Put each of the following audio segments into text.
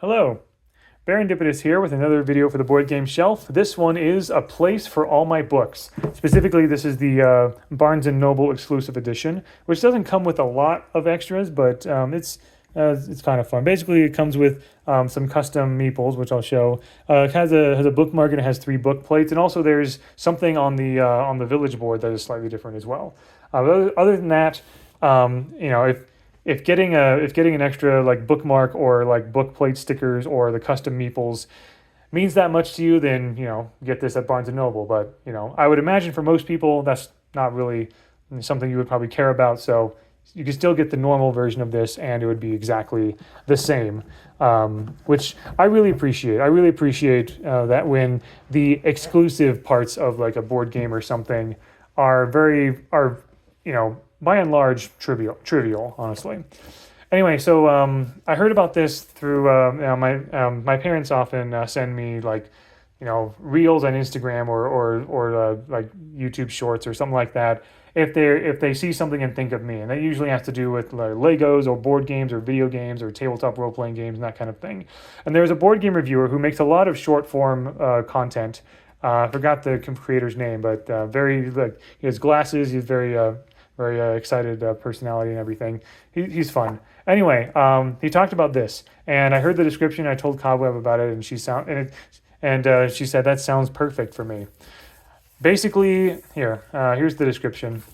Hello, Barendipitous here with another video for the Board Game Shelf. This one is a place for all my books. Specifically, this is the Barnes & Noble exclusive edition, which doesn't come with a lot of extras, but it's kind of fun. Basically, it comes with some custom meeples, which I'll show. It has a bookmark and it has 3 book plates, and also there's something on the village board that is slightly different as well. Other than that, if getting an extra like bookmark or like book plate stickers or the custom meeples means that much to you, then get this at Barnes and Noble. But I would imagine for most people that's not really something you would probably care about. So you can still get the normal version of this, and it would be exactly the same, which I really appreciate. I really appreciate that when the exclusive parts of like a board game or something are by and large trivial, honestly. Anyway, so I heard about this through my parents often send me like reels on Instagram or like YouTube Shorts or something like that if they see something and think of me, and that usually has to do with like Legos or board games or video games or tabletop role playing games and that kind of thing. And there's a board game reviewer who makes a lot of short form content. I forgot the creator's name, but very like he has glasses. He's very excited personality and everything. He's fun. Anyway, he talked about this, and I heard the description. I told Cobweb about it, and she said that sounds perfect for me. Basically, here's the description.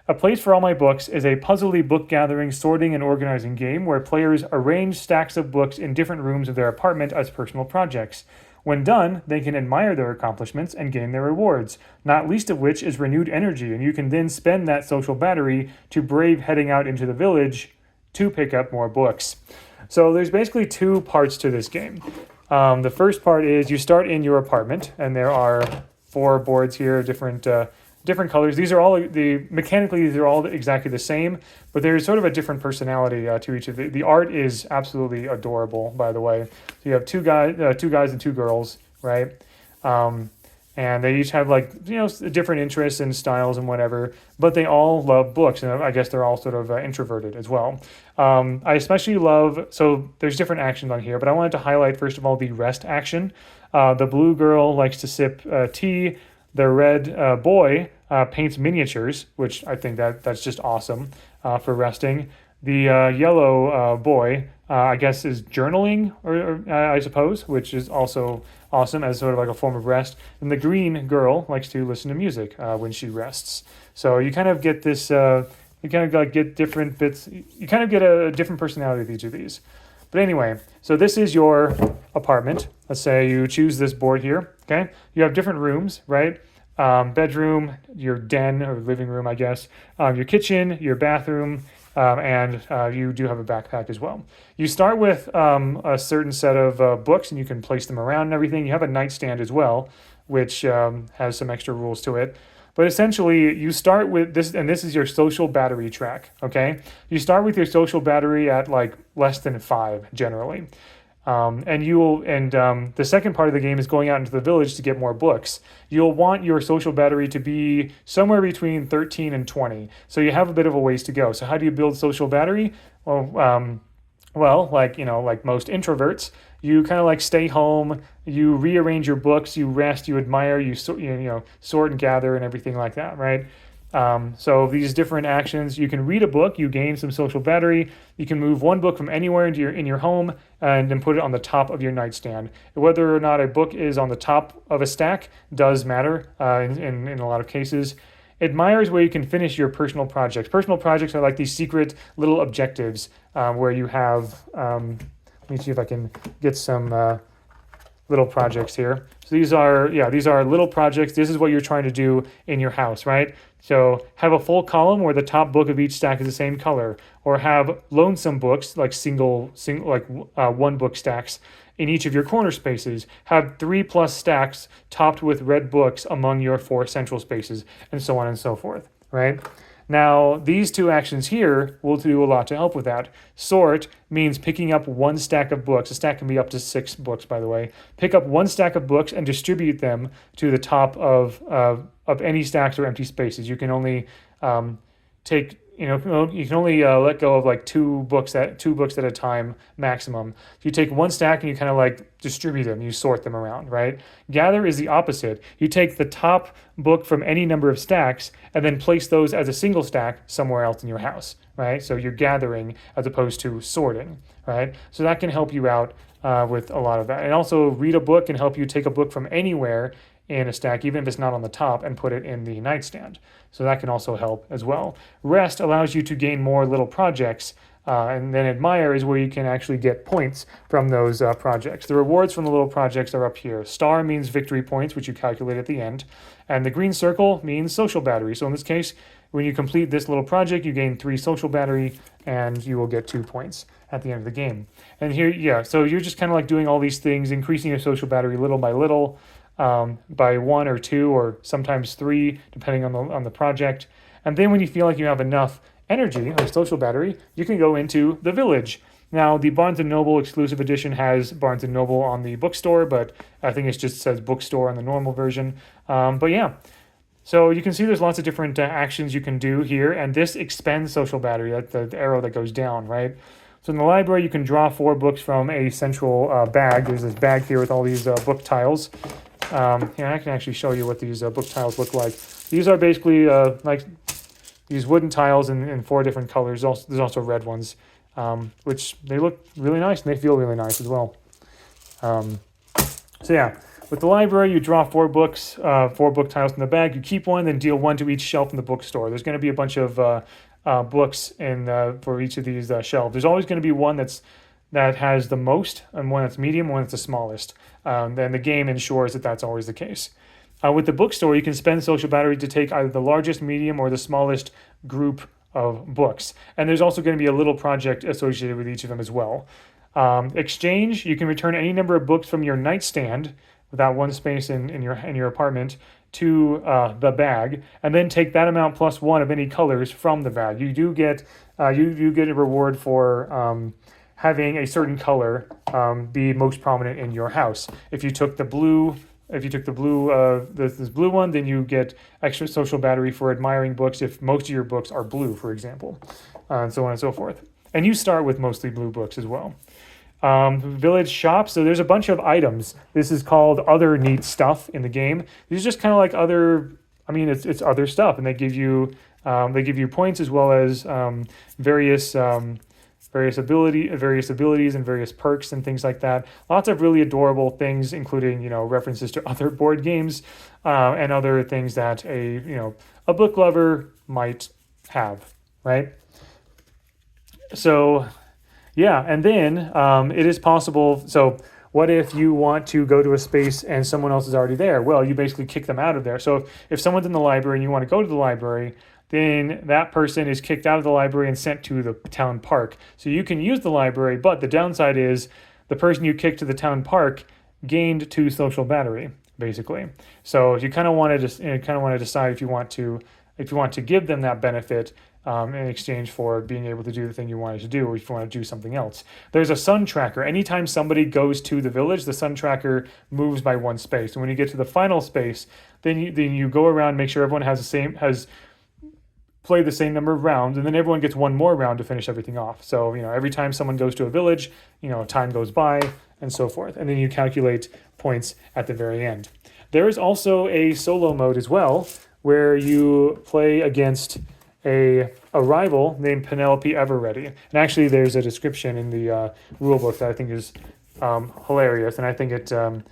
A Place for All My Books is a puzzly book gathering, sorting, and organizing game where players arrange stacks of books in different rooms of their apartment as personal projects. When done, they can admire their accomplishments and gain their rewards, not least of which is renewed energy, and you can then spend that social battery to brave heading out into the village to pick up more books. So there's basically 2 parts to this game. The first part is you start in your apartment, and there are 4 boards here, different colors. These are all mechanically they're all exactly the same, but there's sort of a different personality to each of the art is absolutely adorable, by the way. So you have two guys and 2 girls, right? And they each have like different interests and styles and whatever, but they all love books, and I guess they're all sort of introverted as well. I especially love, so there's different actions on here, but I wanted to highlight first of all the rest action. The blue girl likes to sip tea. The red boy paints miniatures, which I think that's just awesome for resting. The yellow boy, I guess, is journaling, or I suppose, which is also awesome as sort of like a form of rest. And the green girl likes to listen to music when she rests. So you kind of get this, you kind of like get different bits. You kind of get a different personality of each of these. But anyway, so this is your apartment. Let's say you choose this board here, okay? You have different rooms, right? Bedroom, your den or living room, I guess, your kitchen, your bathroom, and you do have a backpack as well. You start with a certain set of books, and you can place them around and everything. You have a nightstand as well, which has some extra rules to it. But essentially, you start with this, and this is your social battery track, okay? You start with your social battery at like less than 5 generally. The second part of the game is going out into the village to get more books. You'll want your social battery to be somewhere between 13 and 20. So you have a bit of a ways to go. So how do you build social battery? Well, like most introverts, you kind of like stay home, you rearrange your books, you rest, you admire, you sort and gather and everything like that, right? So these different actions, you can read a book, you gain some social battery. You can move one book from anywhere in your home and then put it on the top of your nightstand. Whether or not a book is on the top of a stack does matter in a lot of cases. Admire is where you can finish your personal projects. Personal projects are like these secret little objectives where you have, let me see if I can get some little projects here. So these are little projects. This is what you're trying to do in your house, right? So have a full column where the top book of each stack is the same color, or have lonesome books like one book stacks in each of your corner spaces. Have 3+ stacks topped with red books among your 4 central spaces, and so on and so forth, right? Now, these 2 actions here will do a lot to help with that. Sort means picking up 1 stack of books. A stack can be up to 6 books, by the way. Pick up 1 stack of books and distribute them to the top of any stacks or empty spaces. You can only take you can only let go of like two books at a time maximum. If you take one stack and you kind of like distribute them, you sort them around, right? Gather is the opposite. You take the top book from any number of stacks and then place those as a single stack somewhere else in your house, right? So you're gathering as opposed to sorting, right? So that can help you out with a lot of that. And also, read a book can help you take a book from anywhere in a stack, even if it's not on the top, and put it in the nightstand. So that can also help as well. Rest allows you to gain more little projects, and then admire is where you can actually get points from those projects. The rewards from the little projects are up here. Star means victory points, which you calculate at the end, and the green circle means social battery. So in this case, when you complete this little project, you gain 3 social battery, and you will get 2 points at the end of the game. And here, yeah, so you're just kind of like doing all these things, increasing your social battery little by little, by 1 or 2 or sometimes 3, depending on the project. And then when you feel like you have enough energy, like social battery, you can go into the village. Now, the Barnes & Noble exclusive edition has Barnes & Noble on the bookstore, but I think it just says bookstore on the normal version. But yeah, so you can see there's lots of different actions you can do here, and this expends social battery, that's the arrow that goes down, right? So in the library, you can draw 4 books from a central bag. There's this bag here with all these book tiles. Here, I can actually show you what these book tiles look like. These are basically like these wooden tiles in 4 different colors. There's also red ones, which they look really nice and they feel really nice as well. So yeah, with the library, you draw 4 books, 4 book tiles in the bag. You keep one, then deal 1 to each shelf in the bookstore. There's going to be a bunch of books for each of these shelves. There's always going to be one that has the most, and one that's medium, one that's the smallest. Then the game ensures that that's always the case. With the bookstore, you can spend social battery to take either the largest, medium, or the smallest group of books. And there's also going to be a little project associated with each of them as well. Exchange, you can return any number of books from your nightstand, without one space in your apartment, to the bag, and then take that amount plus 1 of any colors from the bag. You do get you get a reward for having a certain color be most prominent in your house. If you took the blue, this blue one, then you get extra social battery for admiring books if most of your books are blue, for example, and so on and so forth. And you start with mostly blue books as well. Village shop. So there's a bunch of items. This is called other neat stuff in the game. These are just kind of like other. I mean, it's other stuff, and they give you points as well as various abilities and various perks and things like that. Lots of really adorable things, including references to other board games and other things that a book lover might have, right? So yeah, and then it is possible. So what if you want to go to a space and someone else is already there? Well, you basically kick them out of there. So if someone's in the library and you want to go to the library, then that person is kicked out of the library and sent to the town park. So you can use the library, but the downside is the person you kicked to the town park gained 2 social battery, basically. So you kind of want to decide if you want to give them that benefit in exchange for being able to do the thing you wanted to do, or if you want to do something else. There's a sun tracker. Anytime somebody goes to the village, the sun tracker moves by 1 space. And when you get to the final space, then you go around, make sure everyone has play the same number of rounds, and then everyone gets 1 more round to finish everything off. So, every time someone goes to a village, time goes by and so forth. And then you calculate points at the very end. There is also a solo mode as well, where you play against a rival named Penelope Everready. And actually, there's a description in the rule book that I think is hilarious, and I think it sort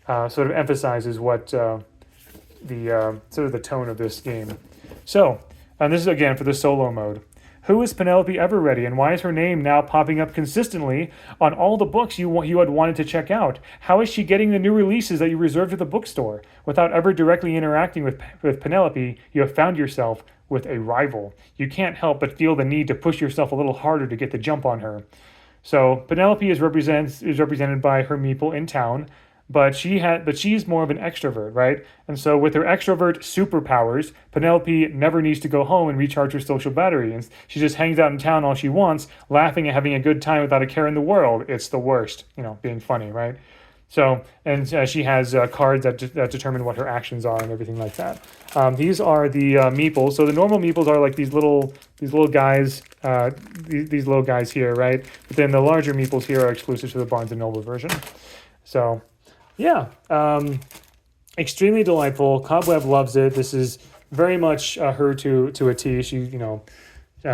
of emphasizes what the sort of the tone of this game. So, and this is again for the solo mode. Who is Penelope Everready, and why is her name now popping up consistently on all the books you had wanted to check out? How is she getting the new releases that you reserved at the bookstore? Without ever directly interacting with Penelope, you have found yourself with a rival. You can't help but feel the need to push yourself a little harder to get the jump on her. So Penelope is represented by her meeple in town, but she's more of an extrovert, right? And so with her extrovert superpowers, Penelope never needs to go home and recharge her social battery. And she just hangs out in town all she wants, laughing and having a good time without a care in the world. It's the worst, being funny, right? So, and she has cards that determine what her actions are and everything like that. These are the meeples. So the normal meeples are like these little guys, these little guys here, right? But then the larger meeples here are exclusive to the Barnes and Noble version. So, yeah, extremely delightful. Cobweb loves it. This is very much her to a T. She,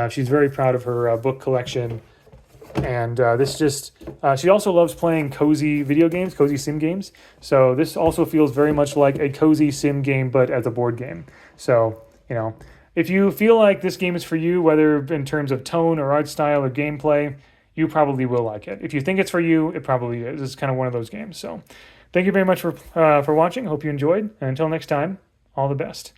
she's very proud of her book collection. And this just, she also loves playing cozy video games, cozy sim games. So this also feels very much like a cozy sim game, but as a board game. So, if you feel like this game is for you, whether in terms of tone or art style or gameplay, you probably will like it. If you think it's for you, it probably is. It's kind of one of those games. So thank you very much for watching. Hope you enjoyed. And until next time, all the best.